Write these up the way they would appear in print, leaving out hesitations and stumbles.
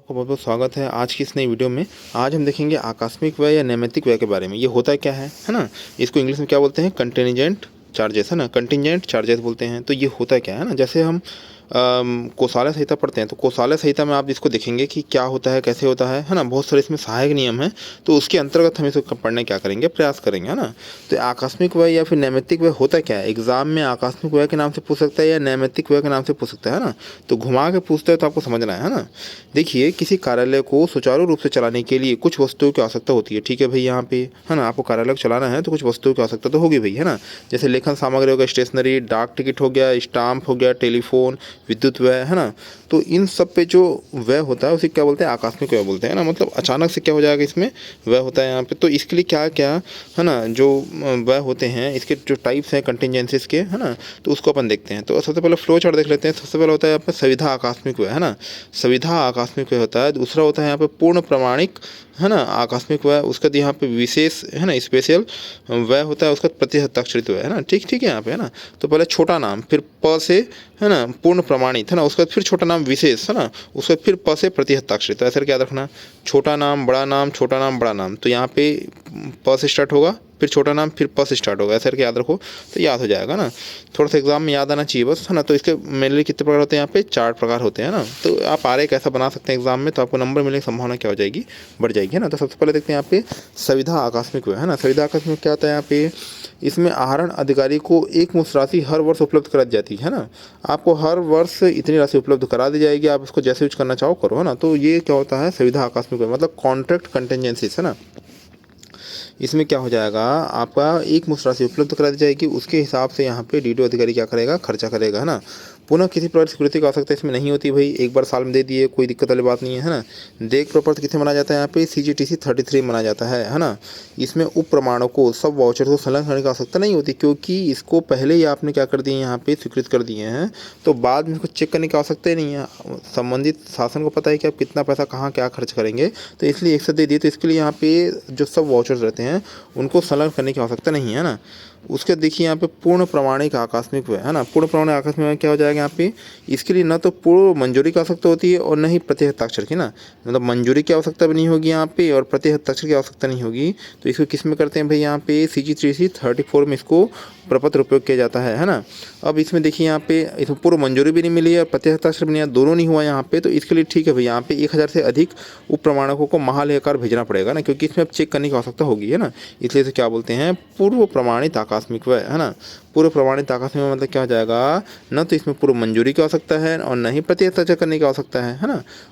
आपका बहुत बहुत स्वागत है आज की इस नई वीडियो में। आज हम देखेंगे आकस्मिक व्यय या नैमित्तिक व्यय के बारे में। ये होता क्या है ना। इसको इंग्लिश में क्या बोलते हैं? कंटिजेंट चार्जेस, है ना। कंटिजेंट चार्जेस बोलते हैं। तो ये होता क्या है ना, जैसे हम कोषालय संहिता पढ़ते हैं तो कोषालय संहिता में आप इसको देखेंगे कि क्या होता है, कैसे होता है ना। बहुत सारे इसमें सहायक नियम हैं, तो उसके अंतर्गत हम इसको पढ़ने क्या करेंगे, प्रयास करेंगे, है ना। तो आकस्मिक व्यय या फिर नैमित्तिक व्यय होता क्या है? एग्जाम में आकस्मिक व्यय के नाम से पूछ सकता है या नैमित्तिक व्यय के नाम से पूछ सकता है ना। तो घुमा के पूछते हैं तो आपको समझना है ना। देखिए, किसी कार्यालय को सुचारू रूप से चलाने के लिए कुछ वस्तुओं की आवश्यकता होती है, ठीक है भाई। यहाँ पे है ना, आपको कार्यालय को चलाना है तो कुछ वस्तुओं की आवश्यकता तो होगी भाई, है ना। जैसे लेखन सामग्री हो गया, स्टेशनरी, डाक टिकट हो गया, स्टाम्प हो गया, टेलीफोन, विद्युत व्यय, है ना। तो इन सब पे जो व्यय होता है उसे क्या बोलते हैं? आकस्मिक व्यय बोलते हैं ना। मतलब अचानक से क्या हो जाएगा, इसमें व्यय होता है यहाँ पे। तो इसके लिए क्या क्या है ना, जो व्यय होते हैं इसके जो टाइप्स हैं कंटिजेंसीज के, है ना, तो उसको अपन देखते हैं। तो सबसे पहले फ्लो चार्ट देख लेते हैं। सबसे पहले होता है यहाँ पे सुविधा आकस्मिक व्यय, है ना। सुविधा आकस्मिक व्यय होता है। दूसरा होता है यहाँ पे पूर्ण प्रमाणिक, है ना, आकस्मिक व्यय। उसका यहाँ पे विशेष, है ना, स्पेशल व्यय होता है। उसका प्रति हस्ताक्षरित व्यय, है ना। ठीक ठीक है यहाँ पे, है ना। तो पहले छोटा नाम, फिर प से, है ना, पूर्ण प्रमाणित, है ना। उसका फिर छोटा नाम विशेष, है ना। उसका फिर प से प्रति हस्ताक्षरित। ऐसा याद रखना, छोटा नाम बड़ा नाम, छोटा नाम बड़ा नाम। तो यहाँ पे प से स्टार्ट होगा, फिर छोटा नाम, फिर प से स्टार्ट होगा। ऐसा करके याद रखो तो याद हो जाएगा ना। थोड़ा सा एग्जाम में याद आना चाहिए बस, है ना। तो इसके मेनली कितने प्रकार होते हैं? यहाँ पे 4 प्रकार होते हैं ना। तो आप आरेख ऐसा बना सकते हैं एग्जाम में, तो आपको नंबर मिलने की संभावना क्या हो जाएगी? बढ़ जाएगी, है ना। तो सबसे पहले देखते हैं यहाँ पे सुविधा आकस्मिक व्यय, है ना। सुविधा आकस्मिक क्या होता है यहाँ पे? इसमें आहरण अधिकारी को एक मुश्त राशि हर वर्ष उपलब्ध करा जाती है ना। आपको हर वर्ष इतनी राशि उपलब्ध करा दी जाएगी, आप इसको जैसे यूज करना चाहो करो, है ना। तो ये क्या होता है? सुविधा आकस्मिक व्यय, मतलब कॉन्ट्रैक्ट कंटिजेंसीज, है ना। इसमें क्या हो जाएगा, आपका एक मुश्त राशि उपलब्ध करा दी जाएगी, उसके हिसाब से यहाँ पे डीडीओ अधिकारी क्या करेगा? खर्चा करेगा, है ना। पुनः किसी प्रकार सिक्योरिटी की आवश्यकता इसमें नहीं होती भाई, एक बार साल में दे दिए, कोई दिक्कत वाली बात नहीं है ना। देख प्रॉपर्टी किसे मनाया जाता है? यहाँ पे CGTC 33 मनाया जाता है ना। इसमें उप प्रमाणों को, सब वाउचर को संलग्न करने की आवश्यकता नहीं होती, क्योंकि इसको पहले ही आपने क्या कर दिए, यहाँ पे स्वीकृत कर दिए हैं। तो बाद में इसको चेक करने की आवश्यकता ही नहीं है। संबंधित शासन को पता है कि आप कितना पैसा कहाँ क्या खर्च करेंगे, तो इसलिए एक साथ दे दिए। तो इसके लिए यहाँ पे जो सब वाउचर्स रहते हैं उनको संलग्न करने की आवश्यकता नहीं है ना। उसके देखिए यहाँ पे पूर्ण प्रमाणिक आकस्मिक व्यय, है ना। पूर्ण प्रमाणिक आकस्मिक व्यय क्या हो जाएगा यहाँ पे? इसके लिए न तो पूर्व मंजूरी की आवश्यकता होती है और न ही प्रति हस्ताक्षर की, ना। मतलब मंजूरी की आवश्यकता भी नहीं होगी यहाँ पे और प्रति हस्ताक्षर की आवश्यकता नहीं होगी। तो इसको किस में करते हैं भाई? यहाँ पे CG3C 34 में इसको प्रपत्र उपयोग किया जाता है ना। अब इसमें देखिए यहाँ पे इसमें पूर्व मंजूरी भी नहीं मिली है, प्रति हस्ताक्षर भी नहीं है, दोनों नहीं हुआ यहाँ पे। तो इसके लिए ठीक है भाई, यहाँ पे 1000 से अधिक उप प्रमाणकों को महालेखाकार भेजना पड़ेगा ना, क्योंकि इसमें अब चेक करने की आवश्यकता होगी, है ना। इसलिए इसे क्या बोलते हैं? पूर्व प्रमाणित आकस्मिक व्यय, है ना। पूर्व प्रमाणित आकस्मिक व्यय मतलब क्या हो जाएगा? न तो इसमें पूर्व मंजूरी की आवश्यकता है और न ही प्रति हस्ताक्षर करने की आवश्यकता है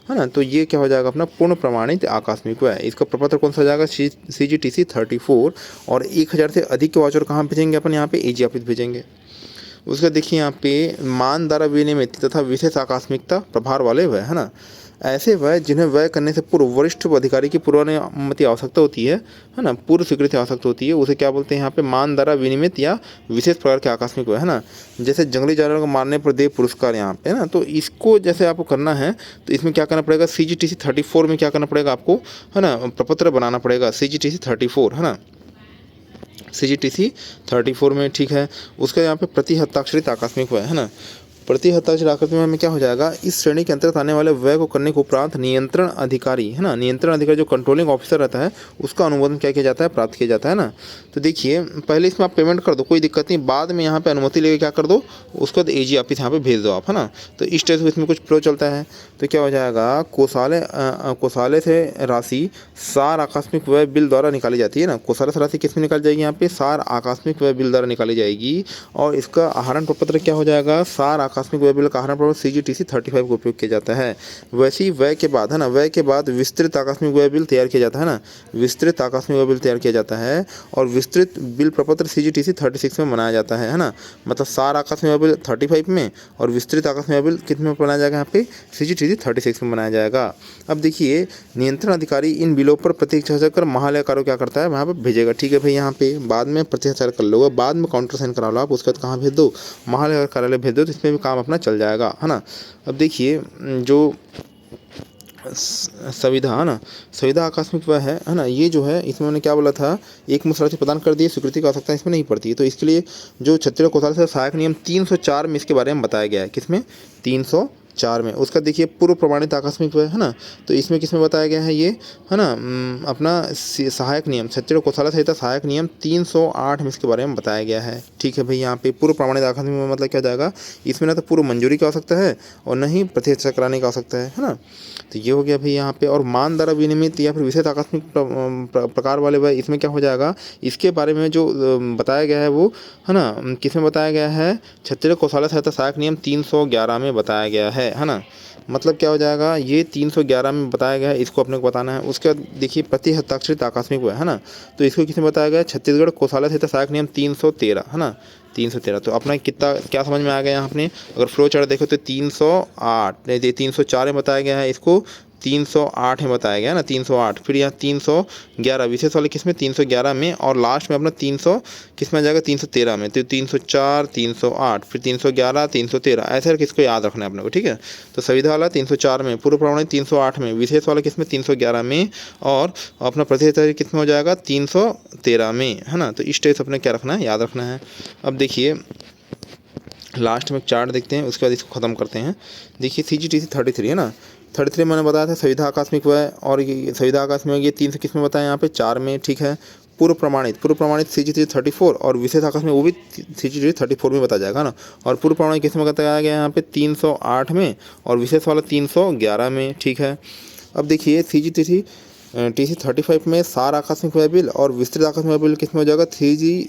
ना। तो ये क्या हो जाएगा अपना पूर्ण प्रमाणित आकस्मिक व्यय। इसका प्रपत्र कौन सा हो जाएगा? CGTC 34। और 1000 से अधिक के वाउचर कहाँ भेजेंगे अपन? यहाँ पे AG ऑफिस भेजेंगे। उसका देखिए यहाँ पे मान द्वारा विनियमित तथा विशेष आकस्मिकता प्रभार वाले व्यय, है ना। ऐसे व्यय जिन्हें व्यय करने से पूर्व वरिष्ठ अधिकारी की पूर्वानुमति आवश्यकता होती है ना, पूर्व स्वीकृति आवश्यकता होती है, उसे क्या बोलते हैं यहाँ पे? मान द्वारा विनियमित या विशेष प्रकार के आकस्मिक व्यय, है ना। जैसे जंगली जानवरों को मारने पर दे पुरस्कार यहाँ पे, है ना। तो इसको जैसे आपको करना है तो इसमें क्या करना पड़ेगा? CGTC 34 में क्या करना पड़ेगा आपको, है ना, प्रपत्र बनाना पड़ेगा। CGTC 34, है ना, CGTC 34 में, ठीक है। उसका यहाँ पे प्रति हस्ताक्षरित आकस्मिक व्यय, है ना। प्रति हस्ताक्षर आकृति में हमें क्या हो जाएगा? इस श्रेणी के अंतर्गत आने वाले व्यय को करने के उपरांत नियंत्रण अधिकारी, है ना, नियंत्रण अधिकारी जो कंट्रोलिंग ऑफिसर रहता है उसका अनुमोदन क्या किया जाता है? प्राप्त किया जाता है ना। तो देखिए पहले इसमें आप पेमेंट कर दो, कोई दिक्कत नहीं, बाद में यहाँ पे अनुमति लेके क्या कर दो, उसके बाद AG ऑफिस यहाँ पे भेज दो आप, है ना। तो इस तरह से इसमें कुछ फ्लो चलता है। तो क्या हो जाएगा? कोषालय से राशि सार आकस्मिक व्यय बिल द्वारा निकाली जाती है ना। कोषालय से राशि किस में निकाली जाएगी? यहाँ पे सार आकस्मिक व्यय बिल द्वारा निकाली जाएगी। और इसका आहरण प्रपत्र क्या हो जाएगा? सार आकस्मिक व्यय बिल का आहरण प्रपत्र CGTC 35 का उपयोग किया जाता है। वैसे ही व्यय के बाद, है ना, व्यय के बाद विस्तृत आकस्मिक व्यय बिल तैयार किया जाता है ना। विस्तृत आकस्मिक व्यय बिल तैयार किया जाता है और विस्तृत बिल प्रपत्र CGTC 36 में बनाया जाता है ना। मतलब सार आकस्मिक व्यय बिल 35 में और विस्तृत आकस्मिक व्यय बिल कितने में बनाया जाएगा? यहाँ पे CGTC 36 में बनाया जाएगा। अब देखिए नियंत्रण अधिकारी इन बिलों पर प्रत्येक हस्ताक्षर कर महालेखाकार क्या करता है? वहाँ पे भेजेगा, ठीक है भाई। यहाँ पे बाद में प्रत्येक हस्ताक्षर कर लोगे, बाद में काउंटर साइन करा लो आप, उसके बाद कहाँ भेज दो? महालेखाकार कार्यालय भेज दो, तो इसमें भी काम अपना चल जाएगा, है ना। अब देखिए जो सुविधा, है ना, सुविधा आकस्मिक व्यय है ना। ये जो है इसमें मैंने क्या बोला था? एक मुश्त राशि प्रदान कर दी, स्वीकृति की आवश्यकता इसमें नहीं पड़ती है। तो इसके लिए जो छत्तीसगढ़ कोषालय से सहायक नियम 304 में इसके बारे में बताया गया है। किसमें? 304 4 में। उसका देखिए पूर्व प्रमाणित आकस्मिक व्यय है ना, तो इसमें किसमें बताया गया है ये, है ना, अपना सहायक नियम, छत्तीसगढ़ कोषालय संहिता सहायक नियम 308 में इसके बारे में बताया गया है। ठीक है भाई, यहाँ पे पूर्व प्रमाणित आकस्मिक में मतलब क्या जाएगा, इसमें ना तो पूर्व मंजूरी की आवश्यकता है और न ही प्रत्यक्ष कराने की आवश्यकता है ना। तो ये हो गया भाई यहाँ पे। और मान द्वारा विनियमित या फिर विशेष आकस्मिक प्रकार वाले व्यय, इसमें क्या हो जाएगा, इसके बारे में जो बताया गया है वो, है ना, किसमें बताया गया है, छत्तीसगढ़ कोषालय संहिता सहायक नियम 311 में बताया गया है ना। मतलब क्या हो जाएगा, ये 311 में बताया गया है, इसको अपने को बताना है। उसके बाद देखिए प्रति हस्ताक्षरित आकस्मिक व्यय, है ना, तो इसको किसमें बताया गया है, छत्तीसगढ़ कोषालय संहिता सहायक नियम 313, है ना, 313। तो अपना कितना क्या समझ में आ गया यहाँ अपने, अगर फ्लो चार्ट देखो तो 308 नहीं 304 में बताया गया है, इसको 308 में बताया गया है ना, 308। फिर यहाँ 311 विशेष वाले किस में, 311 में, और लास्ट में अपना 300 किस में आ जाएगा, 313 में। तो 304 308 फिर 311 313, ऐसे करके इसको याद रखना है अपने को। ठीक है, तो संविधा वाला 304 में, पूर्व प्रमाणित 308 में, विशेष वाला किस में 311 में, और अपना प्रतिशत किस में हो जाएगा 313 में, है ना। तो इस टाइप से अपने क्या रखना है, याद रखना है। अब देखिए लास्ट में चार्ट देखते हैं, उसके बाद इसको ख़त्म करते हैं। देखिए CGTC 33 है ना, 33 मैंने बताया था संविधा आकस्मिक व्यय, और ये संविधा आकस्मिक ये 3 से किस में बताया यहाँ पे 4 में। ठीक है, पूर्व प्रमाणित CGTC 34 और विशेष आकस्मिक वो भी CGTC 34 में बताया जाएगा ना। और पूर्व प्रमाणित किस में बताया गया यहाँ पे 308 में, और विशेष वाला 311 में। ठीक है, अब देखिए CGTC 35 में सार आकस्मिक व्यय बिल और विस्तृत आकस्मिक व्यय बिल किस में हो जाएगा,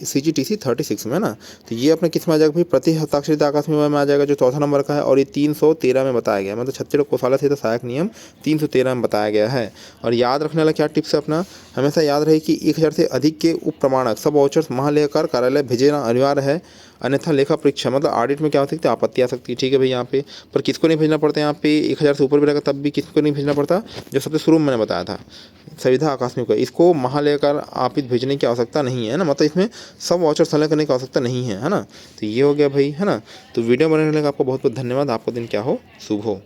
CGTC 36 में ना। तो ये अपने किस में आ जाएगा भाई, प्रति हस्ताक्षरित आकस्मिक व्यय में आ जाएगा, जो चौथा नंबर का है, और ये 313 में बताया गया है, मतलब छत्तीसगढ़ कोषालय संहिता सहायक नियम 313 में बताया गया है। और याद रखने वाला क्या टिप्स है अपना, हमेशा याद रहे कि 1000 से अधिक के उप प्रमाणक सब वाउचर्स महालेखाकार कार्यालय भेजना अनिवार्य है, अन्यथा लेखा परीक्षा मतलब ऑडिट में क्या हो सकती है, आपत्ति आ सकती है। ठीक है भाई, यहाँ पे पर किसको नहीं भेजना पड़ता, यहाँ पे 1000 से ऊपर भी रहेगा तब भी किसको नहीं भेजना पड़ता, जो सबसे शुरू में मैंने बताया था संविधा आकस्मिक है, इसको महालेखाकार आपित भेजने की आवश्यकता नहीं है ना, मतलब इसमें सब वाउचर संलग्न करने की आवश्यकता नहीं है, है ना। तो ये हो गया भाई, है ना। तो वीडियो बनाने के लिए आपको बहुत बहुत धन्यवाद, आपका दिन क्या हो, शुभ हो।